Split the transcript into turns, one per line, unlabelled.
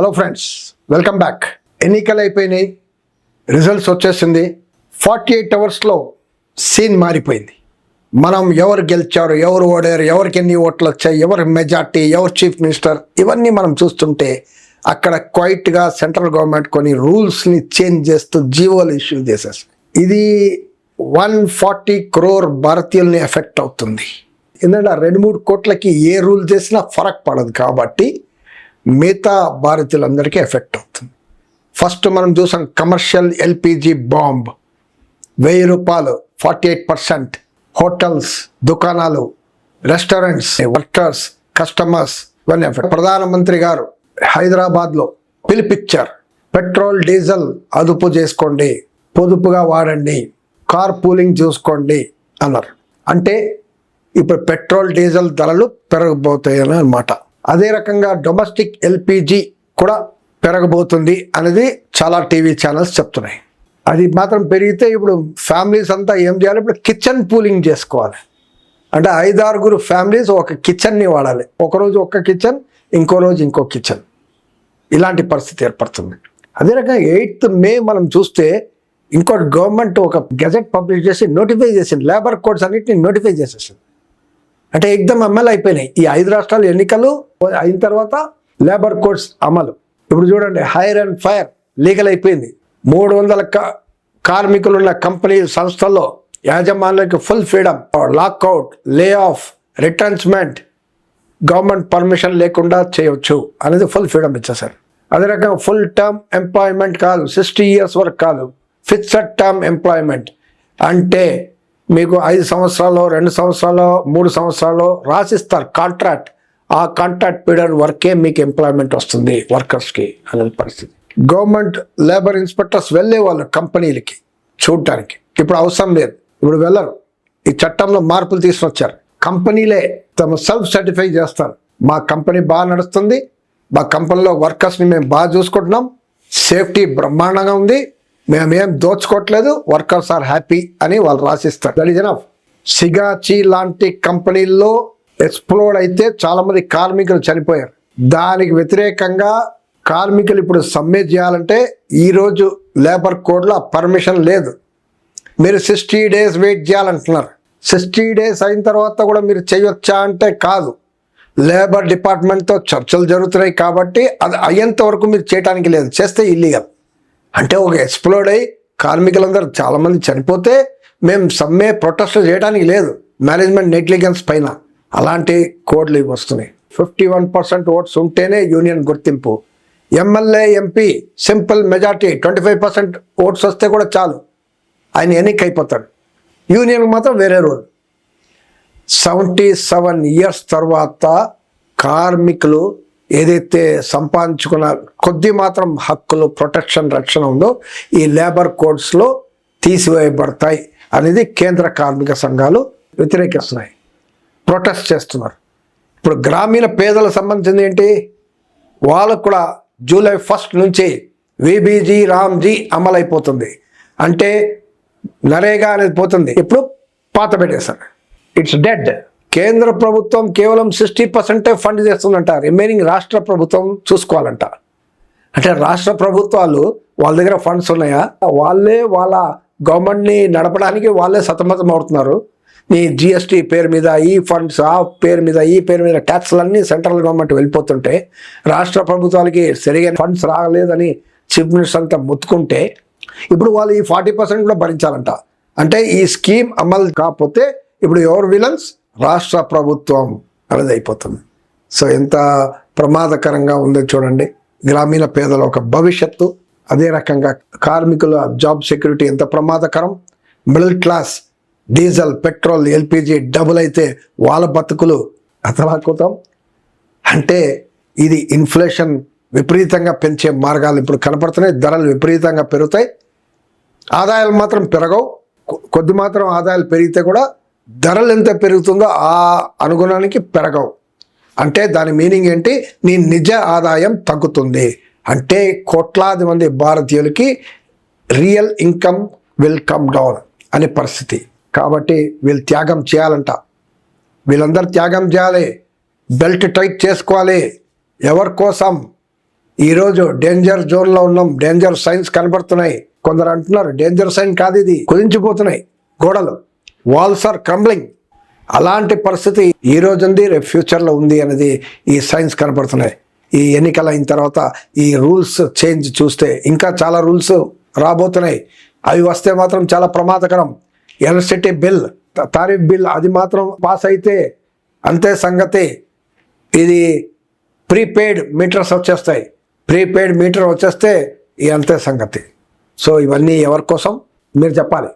Hello friends, welcome back. ఎన్నికలు అయిపోయినాయి, results వచ్చేసింది. 48 అవర్స్లో సీన్ మారిపోయింది. మనం ఎవరు గెలిచారు, ఎవరు ఓడారు, ఎవరికి ఎన్ని ఓట్లు వచ్చాయి, ఎవరు మెజార్టీ, ఎవరు చీఫ్ మినిస్టర్, ఇవన్నీ మనం చూస్తుంటే అక్కడ క్వైట్గా సెంట్రల్ గవర్నమెంట్ కొన్ని రూల్స్ని చేంజ్ చేస్తూ జీవోలు ఇష్యూ చేసేస్తుంది. ఇది 140 crore భారతీయుల్ని ఎఫెక్ట్ అవుతుంది. ఎందుకంటే 2-3 కోట్లకి ఏ రూల్ చేసినా ఫరక్ పడదు కాబట్టి మిగతా భారతీయులందరికీ ఎఫెక్ట్ అవుతుంది. ఫస్ట్ మనం చూసాం కమర్షియల్ ఎల్పిజి బాంబ్, 1000 రూపాయలు 48%. హోటల్స్, దుకాణాలు, రెస్టారెంట్స్, వర్కర్స్, కస్టమర్స్ ఇవన్నీ ఎఫెక్ట్. ప్రధానమంత్రి గారు హైదరాబాద్లో పిలిపిచ్చారు, పెట్రోల్ డీజిల్ అదుపు చేసుకోండి, పొదుపుగా వాడండి, కార్ పూలింగ్ చూసుకోండి అన్నారు. అంటే ఇప్పుడు పెట్రోల్ డీజిల్ ధరలు పెరగబోతాయని అన్నమాట. అదే రకంగా డొమెస్టిక్ ఎల్పిజి కూడా పెరగబోతుంది అనేది చాలా టీవీ ఛానల్స్ చెప్తున్నాయి. అది మాత్రం పెరిగితే ఇప్పుడు ఫ్యామిలీస్ అంతా ఏం చేయాలి, ఇప్పుడు కిచెన్ పూలింగ్ చేసుకోవాలి. అంటే 5-6 ఫ్యామిలీస్ ఒక కిచెన్ని వాడాలి. ఒకరోజు ఒక కిచెన్, ఇంకో రోజు ఇంకో కిచెన్, ఇలాంటి పరిస్థితి ఏర్పడుతుంది. అదే రకంగా 8th May మనం చూస్తే ఇంకోటి గవర్నమెంట్ ఒక గెజెట్ పబ్లిష్ చేసి నోటిఫై చేసింది, లేబర్ కోడ్స్ అన్నింటినీ నోటిఫై చేసేసింది. అంటే ఎగ్దమ్ అమలు అయిపోయినాయి. ఈ 5 రాష్ట్రాలు ఎన్నికలు అయిన తర్వాత లేబర్ కోడ్స్ అమలు. ఇప్పుడు చూడండి, హైర్ అండ్ ఫైర్ లీగల్ అయిపోయింది. 300 కార్మికులు ఉన్న కంపెనీ సంస్థల్లో యాజమాన్యానికి full freedom, lockout, lay off, retrenchment government permission లేకుండా చేయవచ్చు అనేది ఫుల్ ఫ్రీడమ్ ఇచ్చేసారు. అదే రకంగా ఫుల్ టర్మ్ ఎంప్లాయ్మెంట్ కాదు, 60 years వరకు కాదు, ఫిక్స్డ్ టర్మ్ ఎంప్లాయ్మెంట్. అంటే మీకు 5 సంవత్సరాలు, 2 సంవత్సరాలు, 3 సంవత్సరాలు రాసిస్తారు కాంట్రాక్ట్. ఆ కాంట్రాక్ట్ పీరియడ్ వరకే మీకు ఎంప్లాయ్మెంట్ వస్తుంది వర్కర్స్కి అనేది పరిస్థితి. గవర్నమెంట్ లేబర్ ఇన్స్పెక్టర్స్ వెళ్ళేవాళ్ళు కంపెనీలకి చూడటానికి, ఇప్పుడు అవసరం లేదు, ఇప్పుడు వెళ్ళరు. ఈ చట్టంలో మార్పులు తీసుకొచ్చారు. కంపెనీలే తమ సెల్ఫ్ సర్టిఫై చేస్తారు, మా కంపెనీ బాగా నడుస్తుంది, మా కంపెనీలో వర్కర్స్ని మేము బాగా చూసుకుంటున్నాం, సేఫ్టీ బ్రహ్మాండంగా ఉంది, మేమేం దోచుకోవట్లేదు, వర్కర్స్ ఆర్ హ్యాపీ అని వాళ్ళు రాసిస్తారు. That is enough. సిగాచి లాంటి కంపెనీల్లో ఎక్స్ప్లోడ్ అయితే చాలామంది కార్మికులు చనిపోయారు. దానికి వ్యతిరేకంగా కార్మికులు ఇప్పుడు సమ్మె చేయాలంటే ఈరోజు లేబర్ కోడ్లో పర్మిషన్ లేదు. మీరు 60 days వెయిట్ చేయాలంటున్నారు. 60 days అయిన తర్వాత కూడా మీరు చేయొచ్చా అంటే కాదు. లేబర్ డిపార్ట్మెంట్తో చర్చలు జరుగుతున్నాయి కాబట్టి అది అయ్యేంత వరకు మీరు చేయడానికి లేదు, చేస్తే ఇల్లీగల్. అంటే ఒక ఎక్స్ప్లోడ్ అయ్యి కార్మికులందరూ చాలామంది చనిపోతే మేము సమ్మె ప్రొటెస్ట్ చేయడానికి లేదు, మేనేజ్మెంట్ నెగ్లిజెన్స్ పైన. అలాంటి కోడ్లు ఇవి వస్తున్నాయి. 51% ఓట్స్ ఉంటేనే యూనియన్ గుర్తింపు. MLA, MP simple majority 25% votes వస్తే కూడా చాలు, ఆయన ఎన్నికైపోతాడు. యూనియన్ మాత్రం వేరే రూల్. 77 years తర్వాత కార్మికులు ఏదైతే సంపాదించుకున్న కొద్ది మాత్రం హక్కులు, ప్రొటెక్షన్, రక్షణ ఉందో ఈ లేబర్ కోడ్స్లో తీసివేయబడతాయి అనేది కేంద్ర కార్మిక సంఘాలు వ్యతిరేకిస్తున్నాయి, ప్రొటెస్ట్ చేస్తున్నారు. ఇప్పుడు గ్రామీణ పేదలకు సంబంధించింది ఏంటి, వాళ్ళకు కూడా July 1st నుంచి విబీజీ, రామ్జీ అమలైపోతుంది. అంటే నరేగా అనేది పోతుంది, ఇప్పుడు పాత పెట్టేశారు, ఇట్స్ డెడ్. కేంద్ర ప్రభుత్వం కేవలం 60% ఫండ్ చేస్తుందంట, రిమైనింగ్ రాష్ట్ర ప్రభుత్వం చూసుకోవాలంట. అంటే రాష్ట్ర ప్రభుత్వాలు వాళ్ళ దగ్గర ఫండ్స్ ఉన్నాయా, వాళ్ళే వాళ్ళ గవర్నమెంట్ని నడపడానికి వాళ్ళే సతమతం అవుతున్నారు. ఈ జిఎస్టీ పేరు మీద ఈ ఫండ్స్, ఆ పేరు మీద ఈ పేరు మీద ట్యాక్స్లన్నీ సెంట్రల్ గవర్నమెంట్ వెళ్ళిపోతుంటే రాష్ట్ర ప్రభుత్వాలకి సరిగా ఫండ్స్ రాలేదని చీఫ్ మినిస్టర్ అంతా మొత్తుకుంటే ఇప్పుడు వాళ్ళు ఈ 40% కూడా భరించాలంట. అంటే ఈ స్కీమ్ అమలు కాకపోతే ఇప్పుడు ఎవరు విలన్స్, రాష్ట్ర ప్రభుత్వం అనేది అయిపోతుంది. సో ఎంత ప్రమాదకరంగా ఉందో చూడండి. గ్రామీణ పేదల ఒక భవిష్యత్తు, అదే రకంగా కార్మికుల జాబ్ సెక్యూరిటీ ఎంత ప్రమాదకరం. Middle class diesel, petrol, LPG double అయితే వాళ్ళ బతుకులు అతలాకుతాం. అంటే ఇది ఇన్ఫ్లేషన్ విపరీతంగా పెంచే మార్గాలు ఇప్పుడు కనపడుతున్నాయి. ధరలు విపరీతంగా పెరుగుతాయి, ఆదాయాలు మాత్రం పెరగవు. కొద్ది మాత్రం ఆదాయాలు పెరిగితే కూడా ధరలు ఎంత పెరుగుతుందో ఆ అనుగుణానికి పెరగవు. అంటే దాని మీనింగ్ ఏంటి, నీ నిజ ఆదాయం తగ్గుతుంది. అంటే కోట్లాది మంది భారతీయులకి real income will come down అనే పరిస్థితి. కాబట్టి వీళ్ళు త్యాగం చేయాలంట, వీళ్ళందరూ త్యాగం చేయాలి, బెల్ట్ టైట్ చేసుకోవాలి. ఎవరి కోసం? ఈరోజు డేంజర్ జోన్లో ఉన్నాం, డేంజర్ సైన్స్ కనబడుతున్నాయి. కొందరు అంటున్నారు డేంజర్ సైన్ కాదు, ఇది కుదించిపోతున్నాయి గోడలు, వాల్స్ ఆర్ క్రంబ్లింగ్. అలాంటి పరిస్థితి ఈ రోజు ఉంది, రేపు ఫ్యూచర్లో ఉంది అనేది ఈ సైన్స్ కనపడుతున్నాయి. ఈ ఎన్నికలు అయిన తర్వాత ఈ రూల్స్ చేంజ్ చూస్తే ఇంకా చాలా రూల్స్ రాబోతున్నాయి. అవి వస్తే మాత్రం చాలా ప్రమాదకరం. ఎలక్ట్రిసిటీ బిల్, టారిఫ్ బిల్ అది మాత్రం పాస్ అయితే అంతే సంగతి. ఇది ప్రీపెయిడ్ మీటర్స్ వచ్చేస్తాయి. ప్రీపెయిడ్ మీటర్ వచ్చేస్తే అంతే సంగతి. సో ఇవన్నీ ఎవరి కోసం మీరు చెప్పాలి.